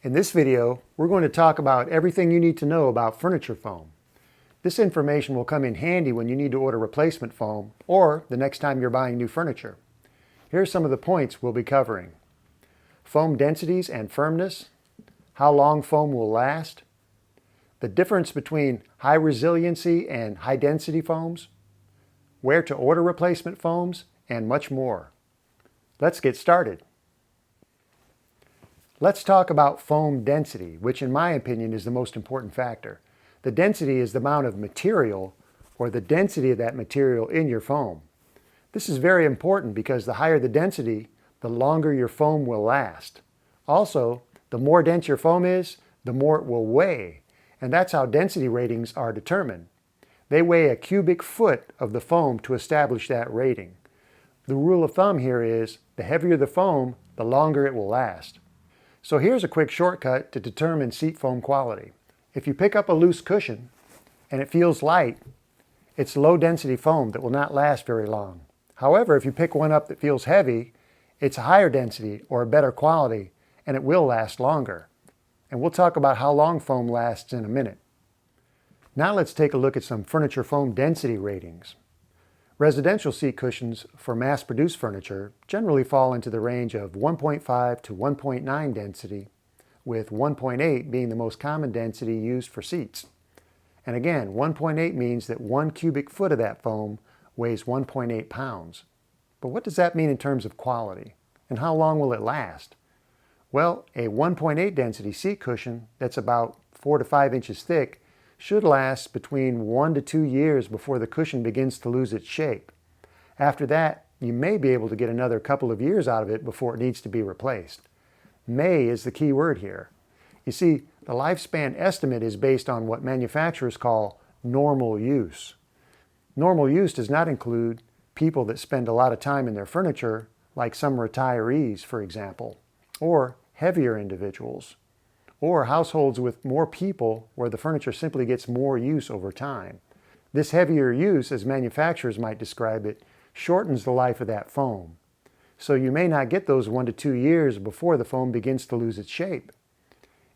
In this video, we're going to talk about everything you need to know about furniture foam. This information will come in handy when you need to order replacement foam or the next time you're buying new furniture. Here are some of the points we'll be covering. Foam densities and firmness, how long foam will last, the difference between high resiliency and high density foams, where to order replacement foams, and much more. Let's get started. Let's talk about foam density, which in my opinion is the most important factor. The density is the amount of material or the density of that material in your foam. This is very important because the higher the density, the longer your foam will last. Also, the more dense your foam is, the more it will weigh, and that's how density ratings are determined. They weigh a cubic foot of the foam to establish that rating. The rule of thumb here is the heavier the foam, the longer it will last. So here's a quick shortcut to determine seat foam quality. If you pick up a loose cushion and it feels light, it's low density foam that will not last very long. However, if you pick one up that feels heavy, it's a higher density or a better quality and it will last longer. And we'll talk about how long foam lasts in a minute. Now let's take a look at some furniture foam density ratings. Residential seat cushions for mass-produced furniture generally fall into the range of 1.5 to 1.9 density, with 1.8 being the most common density used for seats. And again, 1.8 means that 1 cubic foot of that foam weighs 1.8 pounds. But what does that mean in terms of quality? And how long will it last? Well, a 1.8 density seat cushion that's about 4 to 5 inches thick should last between 1 to 2 years before the cushion begins to lose its shape. After that, you may be able to get another couple of years out of it before it needs to be replaced. May is the key word here. You see, the lifespan estimate is based on what manufacturers call normal use. Normal use does not include people that spend a lot of time in their furniture, like some retirees, for example, or heavier individuals, or households with more people where the furniture simply gets more use over time. This heavier use, as manufacturers might describe it, shortens the life of that foam. So you may not get those 1 to 2 years before the foam begins to lose its shape.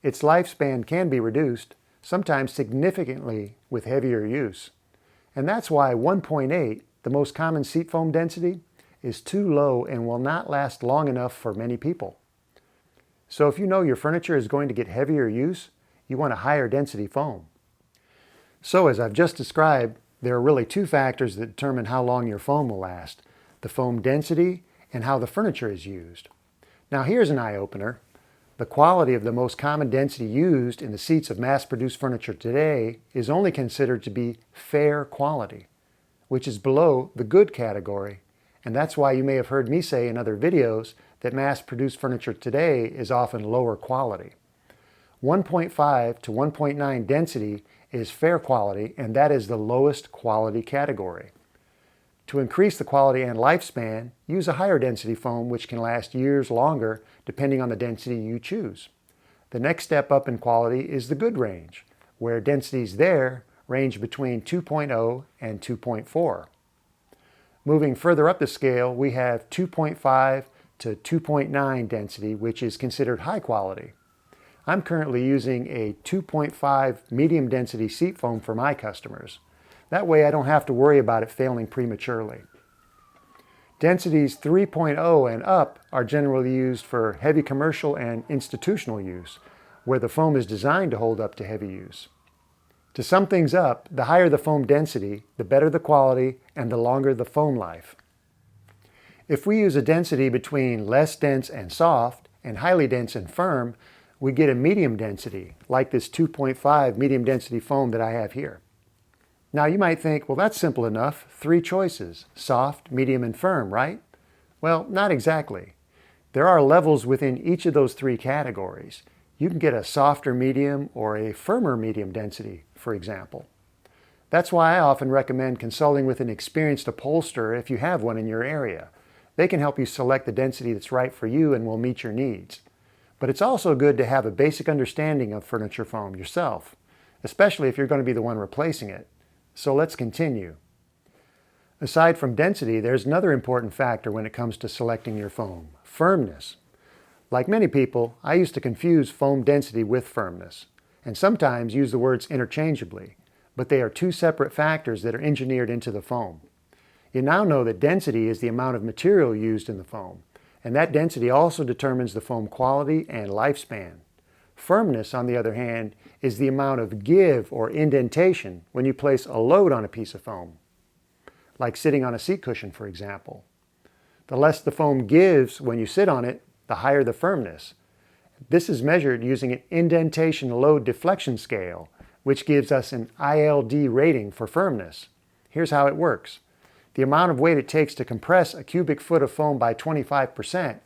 Its lifespan can be reduced, sometimes significantly with heavier use. And that's why 1.8, the most common seat foam density, is too low and will not last long enough for many people. So if you know your furniture is going to get heavier use, you want a higher density foam. So as I've just described, there are really two factors that determine how long your foam will last: the foam density and how the furniture is used. Now here's an eye-opener. The quality of the most common density used in the seats of mass-produced furniture today is only considered to be fair quality, which is below the good category. And that's why you may have heard me say in other videos that mass-produced furniture today is often lower quality. 1.5 to 1.9 density is fair quality, and that is the lowest quality category. To increase the quality and lifespan, use a higher density foam which can last years longer depending on the density you choose. The next step up in quality is the good range, where densities there range between 2.0 and 2.4. Moving further up the scale, we have 2.5 to 2.9 density, which is considered high quality. I'm currently using a 2.5 medium density seat foam for my customers. That way I don't have to worry about it failing prematurely. Densities 3.0 and up are generally used for heavy commercial and institutional use, where the foam is designed to hold up to heavy use. To sum things up, the higher the foam density, the better the quality and the longer the foam life. If we use a density between less dense and soft and highly dense and firm, we get a medium density, like this 2.5 medium density foam that I have here. Now you might think, well, that's simple enough. 3 choices: soft, medium, and firm, right? Well, not exactly. There are levels within each of those 3 categories. You can get a softer medium or a firmer medium density, for example. That's why I often recommend consulting with an experienced upholsterer if you have one in your area. They can help you select the density that's right for you and will meet your needs. But it's also good to have a basic understanding of furniture foam yourself, especially if you're going to be the one replacing it. So let's continue. Aside from density, there's another important factor when it comes to selecting your foam: firmness. Like many people, I used to confuse foam density with firmness, and sometimes use the words interchangeably, but they are two separate factors that are engineered into the foam. You now know that density is the amount of material used in the foam, and that density also determines the foam quality and lifespan. Firmness, on the other hand, is the amount of give or indentation when you place a load on a piece of foam, like sitting on a seat cushion, for example. The less the foam gives when you sit on it, the higher the firmness. This is measured using an indentation load deflection scale, which gives us an ILD rating for firmness. Here's how it works. The amount of weight it takes to compress a cubic foot of foam by 25%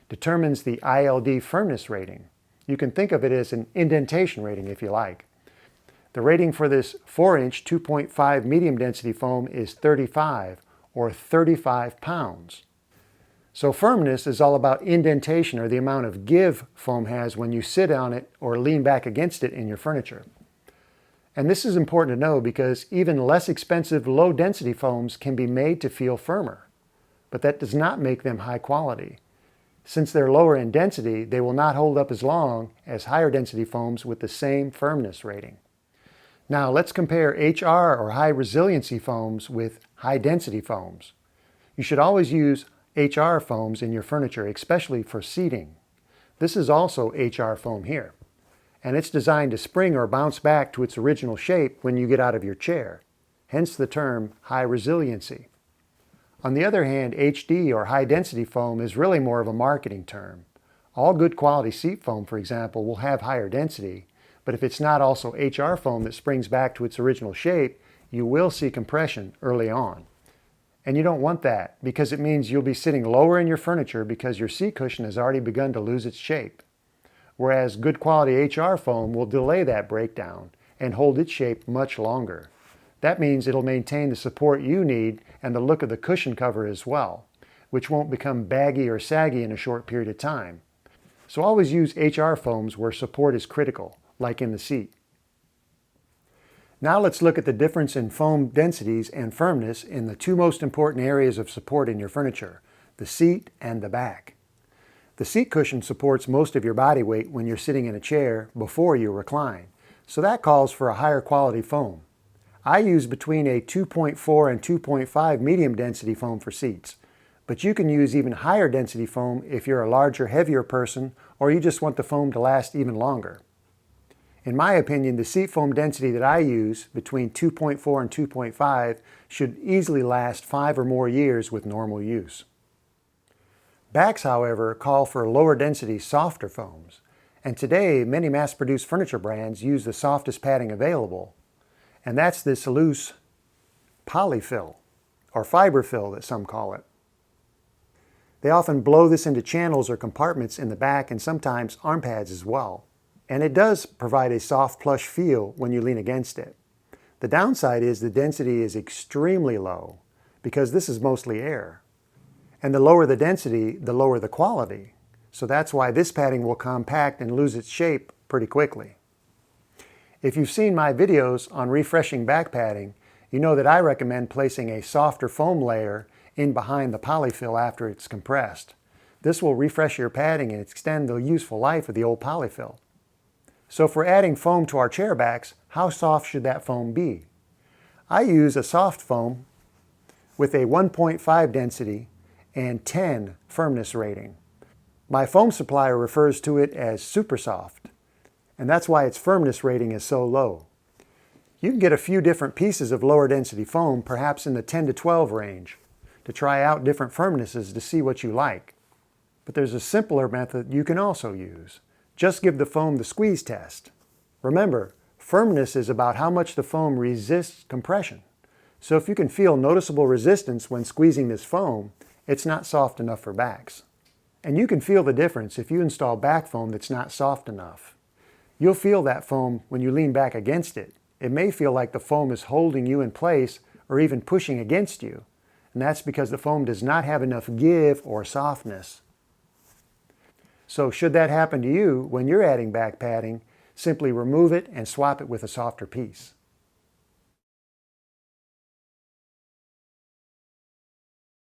determines the ILD firmness rating. You can think of it as an indentation rating if you like. The rating for this 4-inch 2.5 medium density foam is 35 or 35 pounds. So firmness is all about indentation, or the amount of give foam has when you sit on it or lean back against it in your furniture. And this is important to know because even less expensive low-density foams can be made to feel firmer, but that does not make them high quality. Since they're lower in density, they will not hold up as long as higher density foams with the same firmness rating. Now let's compare HR or high resiliency foams with high density foams. You should always use HR foams in your furniture, especially for seating. This is also HR foam here, and it's designed to spring or bounce back to its original shape when you get out of your chair, hence the term high resiliency. On the other hand, HD or high density foam is really more of a marketing term. All good quality seat foam, for example, will have higher density, but if it's not also HR foam that springs back to its original shape, you will see compression early on. And you don't want that, because it means you'll be sitting lower in your furniture because your seat cushion has already begun to lose its shape. Whereas good quality HR foam will delay that breakdown and hold its shape much longer. That means it'll maintain the support you need and the look of the cushion cover as well, which won't become baggy or saggy in a short period of time. So always use HR foams where support is critical, like in the seat. Now let's look at the difference in foam densities and firmness in the two most important areas of support in your furniture, the seat and the back. The seat cushion supports most of your body weight when you're sitting in a chair before you recline, so that calls for a higher quality foam. I use between a 2.4 and 2.5 medium density foam for seats, but you can use even higher density foam if you're a larger, heavier person or you just want the foam to last even longer. In my opinion, the seat foam density that I use, between 2.4 and 2.5, should easily last 5 or more years with normal use. Backs, however, call for lower density, softer foams, and today many mass-produced furniture brands use the softest padding available, and that's this loose polyfill, or fiber fill that some call it. They often blow this into channels or compartments in the back and sometimes arm pads as well. And it does provide a soft, plush feel when you lean against it. The downside is the density is extremely low because this is mostly air. And the lower the density, the lower the quality. So that's why this padding will compact and lose its shape pretty quickly. If you've seen my videos on refreshing back padding, you know that I recommend placing a softer foam layer in behind the polyfill after it's compressed. This will refresh your padding and extend the useful life of the old polyfill. So if we're adding foam to our chair backs, how soft should that foam be? I use a soft foam with a 1.5 density and 10 firmness rating. My foam supplier refers to it as super soft, and that's why its firmness rating is so low. You can get a few different pieces of lower density foam, perhaps in the 10 to 12 range, to try out different firmnesses to see what you like. But there's a simpler method you can also use. Just give the foam the squeeze test. Remember, firmness is about how much the foam resists compression. So if you can feel noticeable resistance when squeezing this foam, it's not soft enough for backs. And you can feel the difference if you install back foam that's not soft enough. You'll feel that foam when you lean back against it. It may feel like the foam is holding you in place or even pushing against you. And that's because the foam does not have enough give or softness. So should that happen to you when you're adding back padding, simply remove it and swap it with a softer piece.